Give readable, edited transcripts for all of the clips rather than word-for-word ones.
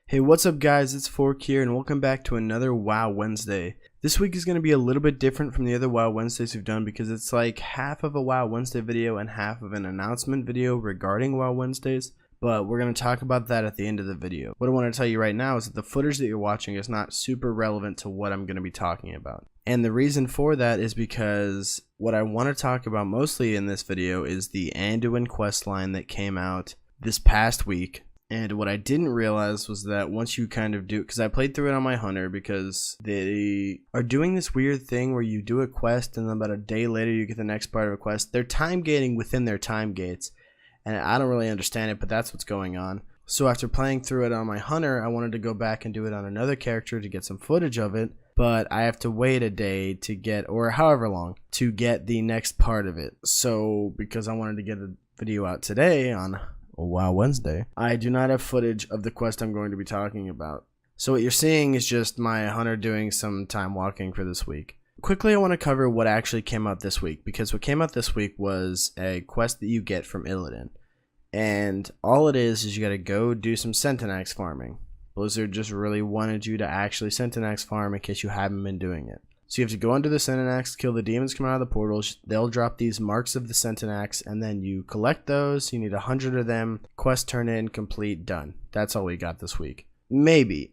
Hey, what's up guys, it's Fork here and welcome back to another WoW Wednesday. This week is going to be a little bit different from the other WoW Wednesdays we've done because it's like half of a WoW Wednesday video and half of an announcement video regarding WoW Wednesdays, but we're going to talk about that at the end of the video. What I want to tell you right now is that the footage that you're watching is not super relevant to what I'm going to be talking about. And the reason for that is because what I want to talk about mostly in this video is the Anduin questline that came out this past week. And what I didn't realize was that once you kind of do, because I played through it on my hunter because they are doing this weird thing where you do a quest and then about a day later you get the next part of a quest. They're time gating within their time gates and I don't really understand it, but that's what's going on. So after playing through it on my hunter, I wanted to go back and do it on another character to get some footage of it, but I have to wait a day to get, or however long, to get the next part of it. So because I wanted to get a video out today on WoW Wednesday, I do not have footage of the quest I'm going to be talking about. So what you're seeing is just my hunter doing some time walking for this week. Quickly, I want to cover what actually came out this week, because what came out this week was a quest that you get from Illidan. And all it is you gotta go do some Centinax farming. Blizzard just really wanted you to actually Centinax farm in case you haven't been doing it. So you have to go under the Centinax, kill the demons coming out of the portals. They'll drop these marks of the Centinax, and then you collect those. You need 100 of them. Quest turn in, complete, done. That's all we got this week. Maybe.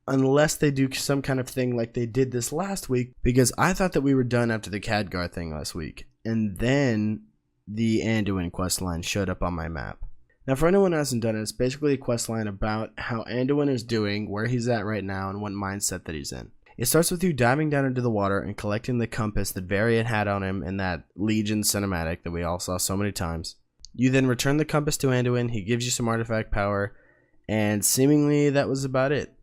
Unless they do some kind of thing like they did this last week, because I thought that we were done after the Khadgar thing last week. And then the Anduin questline showed up on my map. Now for anyone who hasn't done it, it's basically a questline about how Anduin is doing, where he's at right now, and what mindset that he's in. It starts with you diving down into the water and collecting the compass that Varian had on him in that Legion cinematic that we all saw so many times. You then return the compass to Anduin, he gives you some artifact power, and seemingly that was about it.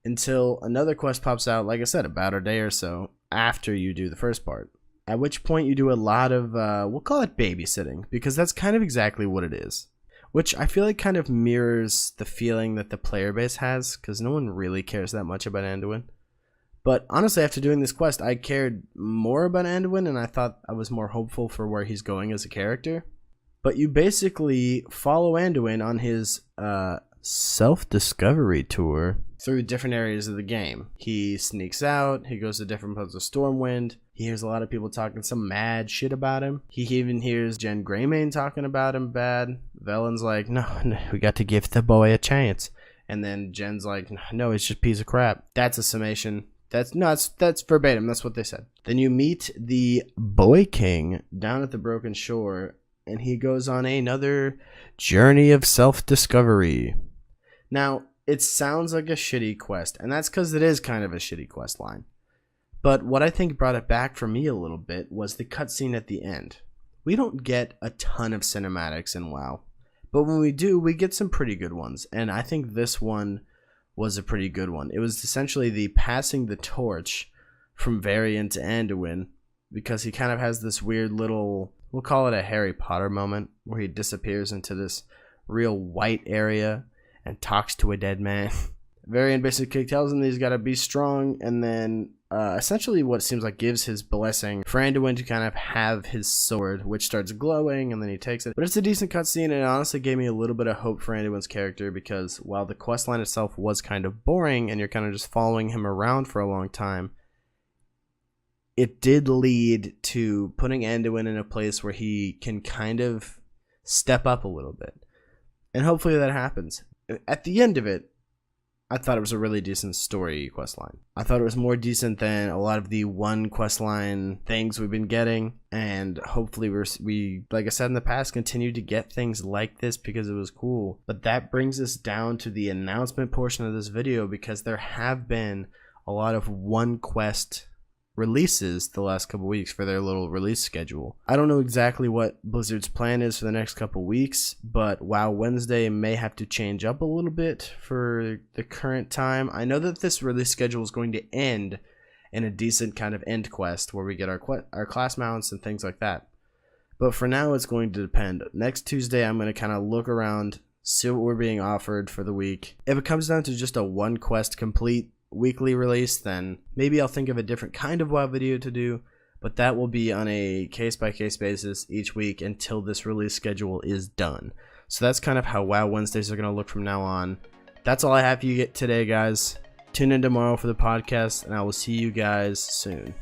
Until another quest pops out, like I said, about a day or so after you do the first part. At which point you do a lot of, we'll call it babysitting, because that's kind of exactly what it is. Which I feel like kind of mirrors the feeling that the player base has, because no one really cares that much about Anduin. But honestly, after doing this quest, I cared more about Anduin, and I thought I was more hopeful for where he's going as a character. But you basically follow Anduin on his self-discovery tour through different areas of the game. He sneaks out, he goes to different parts of Stormwind, he hears a lot of people talking some mad shit about him. He even hears Jen Greymane talking about him bad. Velen's like, no, we got to give the boy a chance. And then Jen's like, no, it's just a piece of crap. That's a summation. That's verbatim. That's what they said. Then you meet the Boy King down at the Broken Shore, and he goes on another journey of self-discovery. Now, it sounds like a shitty quest, and that's because it is kind of a shitty quest line. But what I think brought it back for me a little bit was the cutscene at the end. We don't get a ton of cinematics in WoW, but when we do, we get some pretty good ones, and I think this one was a pretty good one. It was essentially the passing the torch from Varian to Anduin, because he kind of has this weird little, we'll call it a Harry Potter moment, where he disappears into this real white area and talks to a dead man. Varian basically tells him that he's got to be strong, and then essentially what seems like gives his blessing for Anduin to kind of have his sword, which starts glowing, and then he takes it. But it's a decent cutscene, and it honestly gave me a little bit of hope for Anduin's character, because while the questline itself was kind of boring, and you're kind of just following him around for a long time, it did lead to putting Anduin in a place where he can kind of step up a little bit. And hopefully that happens. At the end of it, I thought it was a really decent story questline. I thought it was more decent than a lot of the one questline things we've been getting, and hopefully we, like I said in the past, continue to get things like this because it was cool. But that brings us down to the announcement portion of this video, because there have been a lot of one quest releases the last couple weeks for their little release schedule. I don't know exactly what Blizzard's plan is for the next couple weeks, but WoW Wednesday may have to change up a little bit for the current time. I know that this release schedule is going to end in a decent kind of end quest where we get our class mounts and things like that. But for now, it's going to depend. Next Tuesday, I'm going to kind of look around, see what we're being offered for the week. If it comes down to just a one quest complete weekly release, then maybe I'll think of a different kind of WoW video to do, but that will be on a case-by-case basis each week until this release schedule is done. So that's kind of how WoW Wednesdays are going to look from now on. that's all I have for you today, guys. Tune in tomorrow for the podcast, and I will see you guys soon.